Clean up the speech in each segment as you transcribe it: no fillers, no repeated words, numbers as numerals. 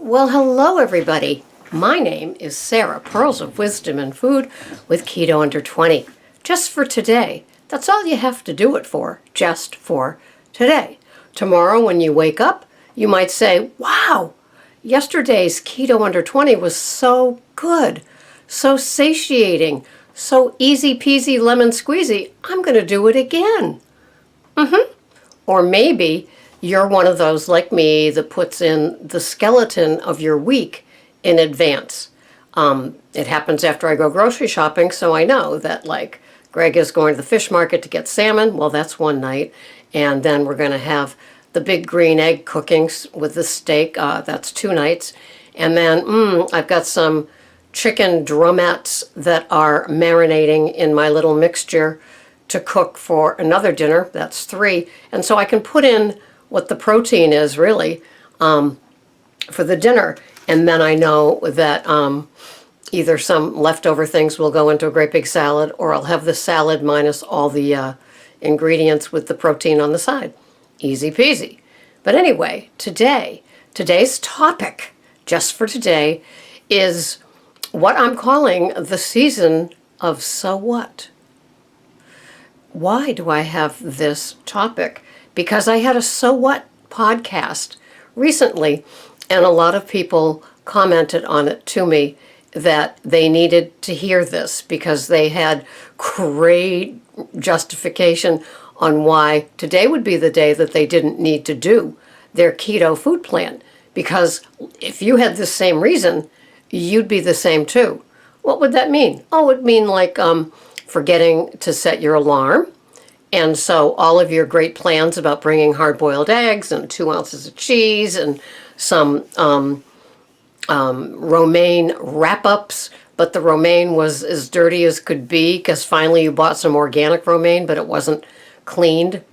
Well, hello, everybody. My name is Sarah, Pearls of Wisdom and Food with Keto Under 20. Just for today. That's all you have to do it for, just for today. Tomorrow, when you wake up, you might say, wow, yesterday's Keto Under 20 was so good, so satiating, so easy peasy lemon squeezy. I'm going to do it again. Or maybe you're one of those like me that puts in the skeleton of your week in advance. It happens after I go grocery shopping, so I know that like Greg is going to the fish market to get salmon. Well, that's one night. And then we're going to have the big green egg cookings with the steak. That's 2 nights. And then I've got some chicken drumettes that are marinating in my little mixture to cook for another dinner. That's 3. And so I can put in what the protein is really for the dinner. And then I know that either some leftover things will go into a great big salad, or I'll have the salad minus all the ingredients with the protein on the side. Easy peasy. But anyway, today's topic, just for today, is what I'm calling the season of so what. Why do I have this topic? Because I had a So What podcast recently, and a lot of people commented on it to me that they needed to hear this because they had great justification on why today would be the day that they didn't need to do their keto food plan. Because if you had the same reason, you'd be the same too. What would that mean? Oh, it'd mean like forgetting to set your alarm. And so all of your great plans about bringing hard-boiled eggs and 2 ounces of cheese and some romaine wrap-ups, but the romaine was as dirty as could be because finally you bought some organic romaine, but it wasn't cleaned.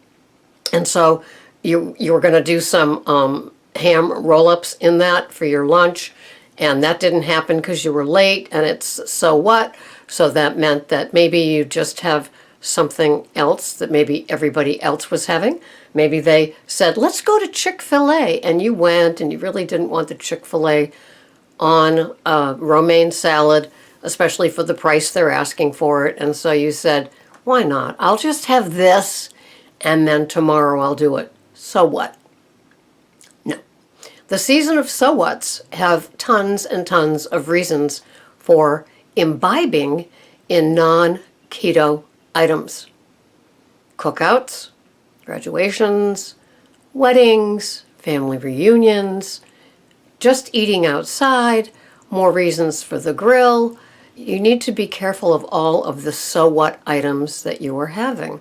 And so you were going to do some ham roll-ups in that for your lunch, and that didn't happen because you were late, and it's so what? So that meant that maybe you just have something else that maybe everybody else was having. Maybe they said, let's go to Chick-fil-A, and you went and you really didn't want the Chick-fil-A on romaine salad, especially for the price they're asking for it. And so you said, why not? I'll just have this and then tomorrow I'll do it. So what? No. The season of so whats have tons and tons of reasons for imbibing in non-keto items. Cookouts, graduations, weddings, family reunions, just eating outside, more reasons for the grill. You need to be careful of all of the so what items that you are having.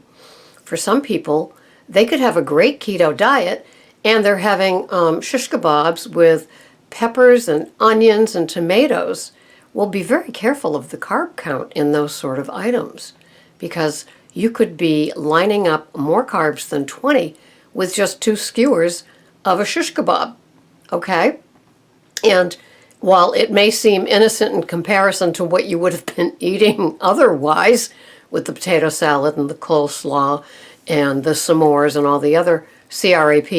For some people, they could have a great keto diet and they're having shish kebabs with peppers and onions and tomatoes. Well, be very careful of the carb count in those sort of items, because you could be lining up more carbs than 20 with just 2 skewers of a shish kebab, okay? And while it may seem innocent in comparison to what you would have been eating otherwise with the potato salad and the coleslaw and the s'mores and all the other CRAP,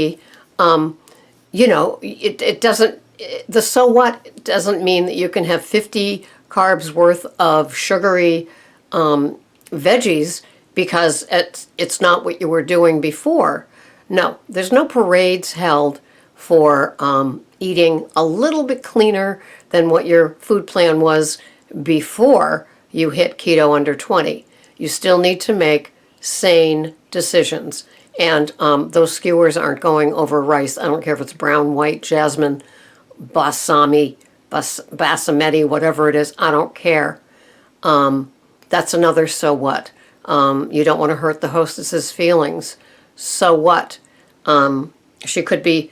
it doesn't, the so what doesn't mean that you can have 50 carbs worth of sugary veggies because it's not what you were doing before. No, there's no parades held for eating a little bit cleaner than what your food plan was before you hit keto under 20. You still need to make sane decisions. And those skewers aren't going over rice. I don't care if it's brown, white, jasmine, basmati, whatever it is. I don't care. That's another so what. You don't want to hurt the hostess's feelings. So what? She could be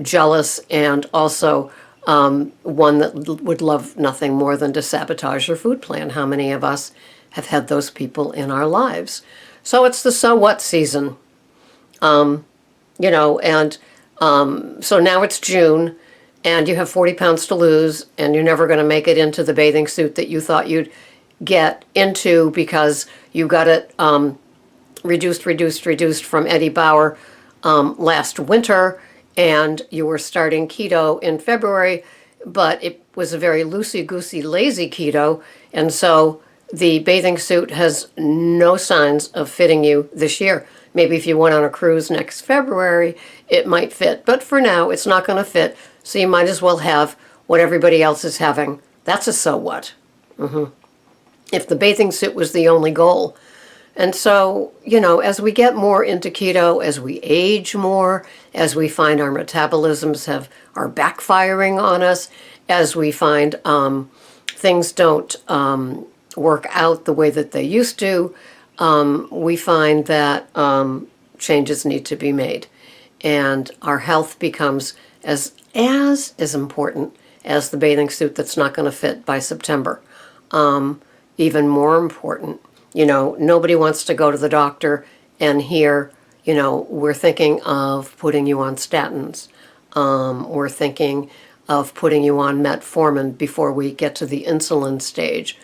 jealous and also one that would love nothing more than to sabotage your food plan. How many of us have had those people in our lives? So it's the so what season. So now it's June and you have 40 pounds to lose and you're never going to make it into the bathing suit that you thought you'd get into because you got it reduced from Eddie Bauer last winter, and you were starting keto in February, but it was a very loosey-goosey, lazy keto, and so the bathing suit has no signs of fitting you this year. Maybe if you went on a cruise next February, it might fit, but for now, it's not going to fit, so you might as well have what everybody else is having. That's a so what. If the bathing suit was the only goal. And so, as we get more into keto, as we age more, as we find our metabolisms are backfiring on us, as we find things don't work out the way that they used to, we find that changes need to be made. And our health becomes as important as the bathing suit that's not going to fit by September. Even more important. Nobody wants to go to the doctor and hear, we're thinking of putting you on statins. We're thinking of putting you on metformin before we get to the insulin stage.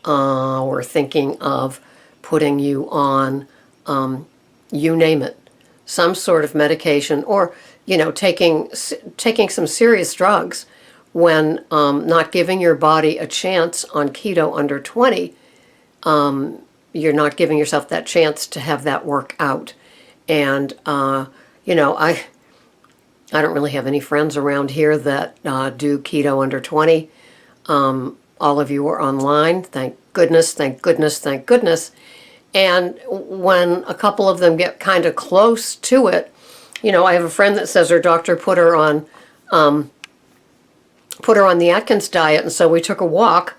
We're thinking of putting you on, you name it, some sort of medication, or, taking some serious drugs when not giving your body a chance on keto under 20. You're not giving yourself that chance to have that work out. And, I don't really have any friends around here that do keto under 20. All of you are online. Thank goodness, thank goodness, thank goodness. And when a couple of them get kind of close to it, I have a friend that says her doctor put her on the Atkins diet, and so we took a walk.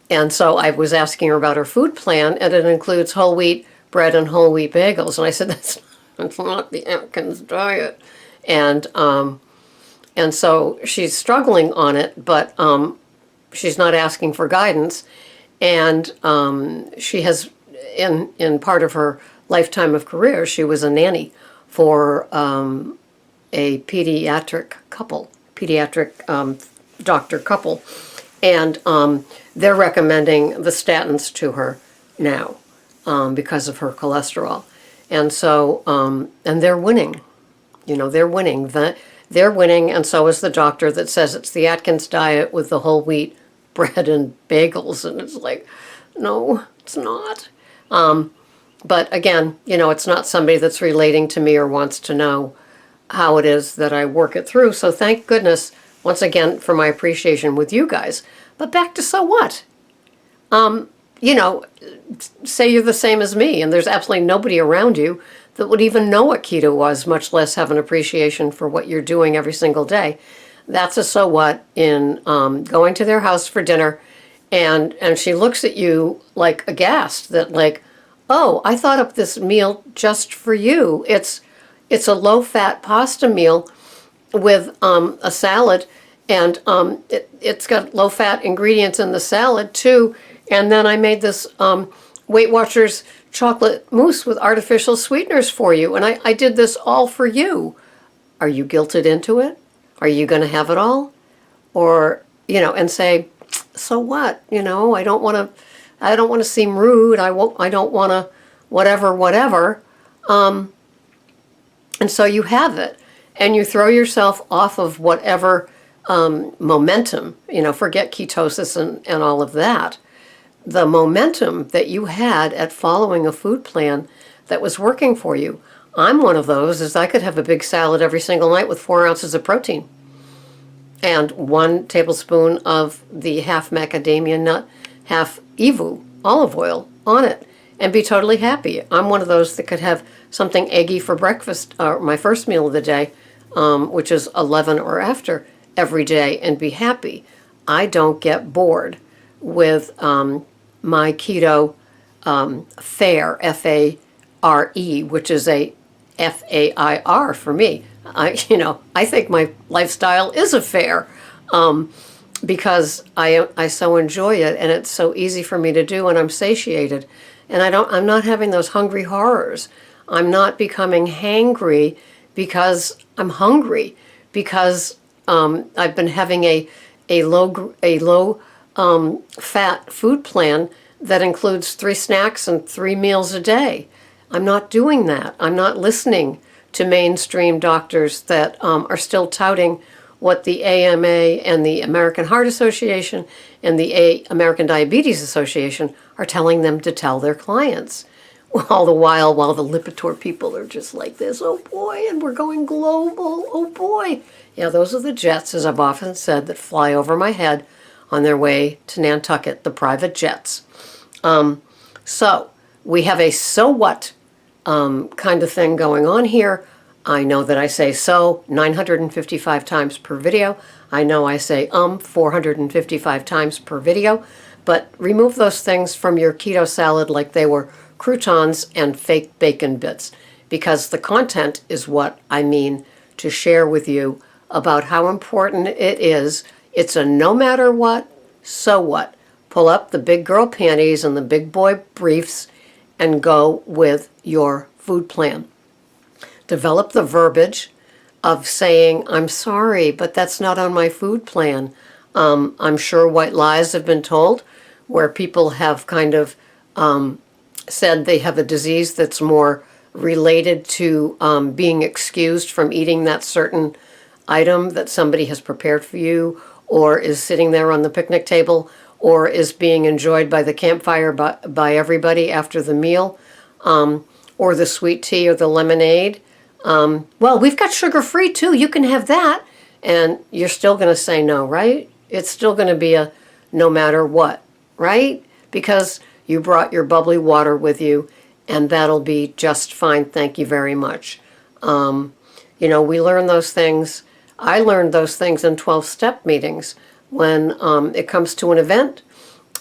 And so I was asking her about her food plan, and it includes whole wheat bread and whole wheat bagels. And I said, that's not the Atkins diet. And so she's struggling on it, but she's not asking for guidance. And she has, in part of her lifetime of career, she was a nanny for a pediatric doctor couple. And they're recommending the statins to her now because of her cholesterol. And so, and they're winning. They're winning. They're winning, and so is the doctor that says it's the Atkins diet with the whole wheat bread and bagels. And it's like, no, it's not. But again, it's not somebody that's relating to me or wants to know how it is that I work it through. So thank goodness, once again, for my appreciation with you guys. But back to so what? Say you're the same as me, and there's absolutely nobody around you that would even know what keto was, much less have an appreciation for what you're doing every single day. That's a so what in going to their house for dinner, and she looks at you like aghast that like, oh, I thought up this meal just for you. It's a low-fat pasta meal with a salad, and it's got low-fat ingredients in the salad too. And then I made this Weight Watchers chocolate mousse with artificial sweeteners for you, and I did this all for you. Are you guilted into it? Are you going to have it all? Or, and say, so what? I don't want to seem rude. I don't want to whatever. And so you have it, and you throw yourself off of whatever momentum, forget ketosis and all of that. The momentum that you had at following a food plan that was working for you. I'm one of those, is I could have a big salad every single night with 4 ounces of protein and 1 tablespoon of the half macadamia nut, half EVU olive oil on it and be totally happy. I'm one of those that could have something eggy for breakfast, my first meal of the day, which is 11 or after every day, and be happy. I don't get bored with my keto fare, F-A-R-E, which is a F-A-I-R for me. I think my lifestyle is a fare because I so enjoy it, and it's so easy for me to do, and I'm satiated. And I'm not having those hungry horrors. I'm not becoming hangry because I'm hungry, because I've been having a low fat food plan that includes 3 snacks and 3 meals a day. I'm not doing that. I'm not listening to mainstream doctors that are still touting what the AMA and the American Heart Association and the American Diabetes Association are telling them to tell their clients. All the while the Lipitor people are just like this, oh boy, and we're going global, oh boy. Yeah, those are the jets, as I've often said, that fly over my head on their way to Nantucket, the private jets. So we have a so what kind of thing going on here. I know that I say so 955 times per video. I know I say 455 times per video. But remove those things from your keto salad like they were croutons and fake bacon bits, because the content is what I mean to share with you about how important it is. It's a no matter what, so what. Pull up the big girl panties and the big boy briefs and go with your food plan. Develop the verbiage of saying, I'm sorry, but that's not on my food plan. I'm sure white lies have been told where people have kind of said they have a disease that's more related to being excused from eating that certain item that somebody has prepared for you, or is sitting there on the picnic table, or is being enjoyed by the campfire by everybody after the meal, or the sweet tea or the lemonade. Well, we've got sugar-free too, you can have that. And you're still going to say no, right? It's still going to be a no matter what, right? Because you brought your bubbly water with you, and that'll be just fine, thank you very much. We learn those things. I learned those things in 12-step meetings when it comes to an event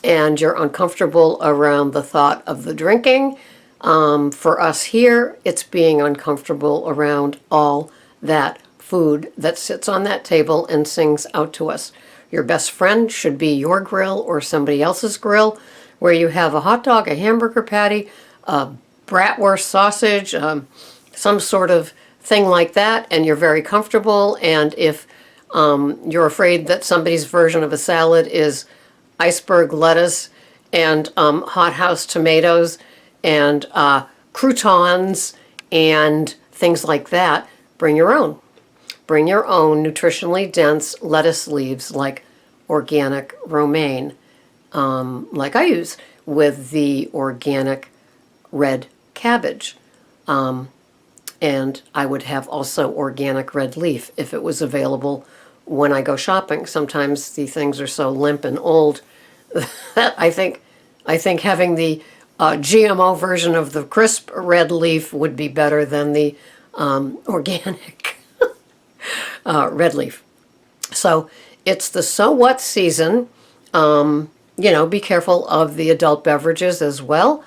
and you're uncomfortable around the thought of the drinking. For us here, it's being uncomfortable around all that food that sits on that table and sings out to us. Your best friend should be your grill or somebody else's grill, where you have a hot dog, a hamburger patty, a bratwurst sausage, some sort of thing like that, and you're very comfortable. And if you're afraid that somebody's version of a salad is iceberg lettuce and hothouse tomatoes and croutons and things like that, bring your own. Bring your own nutritionally dense lettuce leaves like organic romaine, like I use with the organic red cabbage. And I would have also organic red leaf if it was available when I go shopping. Sometimes the things are so limp and old that I think having the GMO version of the crisp red leaf would be better than the organic red leaf. So it's the so what season. Be careful of the adult beverages as well.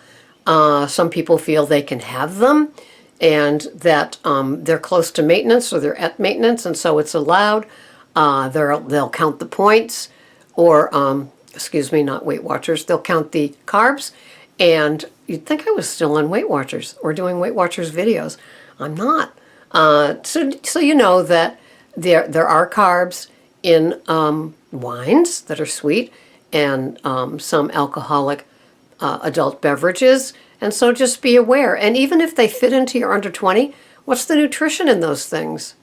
Some people feel they can have them and that they're close to maintenance or they're at maintenance, and so it's allowed. They'll count the points, or not Weight Watchers. They'll count the carbs, and you'd think I was still on Weight Watchers or doing Weight Watchers videos. I'm not. So you know that there are carbs in wines that are sweet and some alcoholic adult beverages. And so just be aware. And even if they fit into your under 20, what's the nutrition in those things?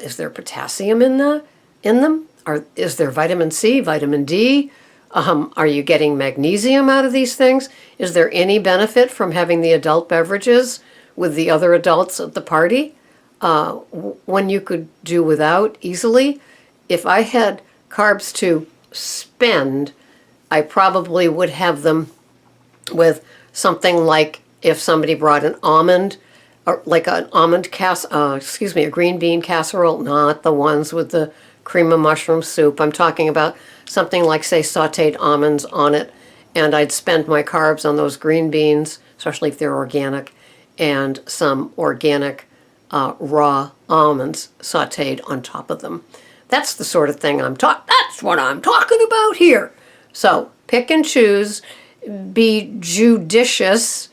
Is there potassium in them? Is there vitamin C, vitamin D? Are you getting magnesium out of these things? Is there any benefit from having the adult beverages with the other adults at the party when you could do without easily? If I had carbs to spend, I probably would have them with something like if somebody brought an almond, or like an almond a green bean casserole, not the ones with the cream of mushroom soup. I'm talking about something like, say, sauteed almonds on it, and I'd spend my carbs on those green beans, especially if they're organic, and some organic raw almonds sauteed on top of them. That's the sort of thing that's what I'm talking about here. So pick and choose, be judicious.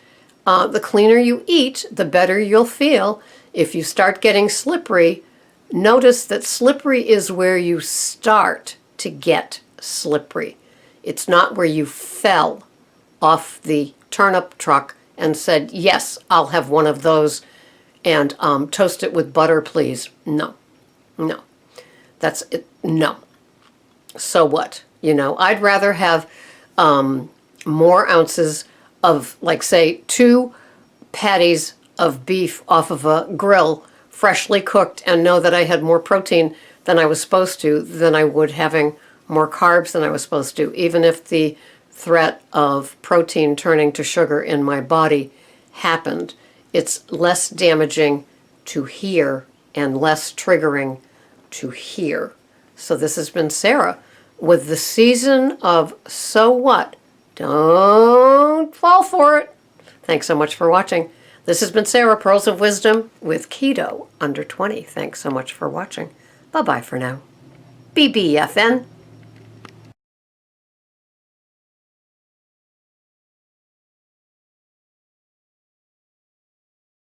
The cleaner you eat, the better you'll feel. If you start getting slippery, notice that slippery is where you start to get slippery. It's not where you fell off the turnip truck and said, yes, I'll have one of those and toast it with butter, please. No, no. That's it. No. So what? I'd rather have more ounces of, like, say, 2 patties of beef off of a grill, freshly cooked, and know that I had more protein than I was supposed to, than I would having more carbs than I was supposed to, even if the threat of protein turning to sugar in my body happened. It's less damaging to hear and less triggering to hear. So this has been Sarah with the season of So What? Don't fall for it. Thanks so much for watching. This has been Sarah, Pearls of Wisdom with Keto Under 20. Thanks so much for watching. Bye-bye for now. BBFN.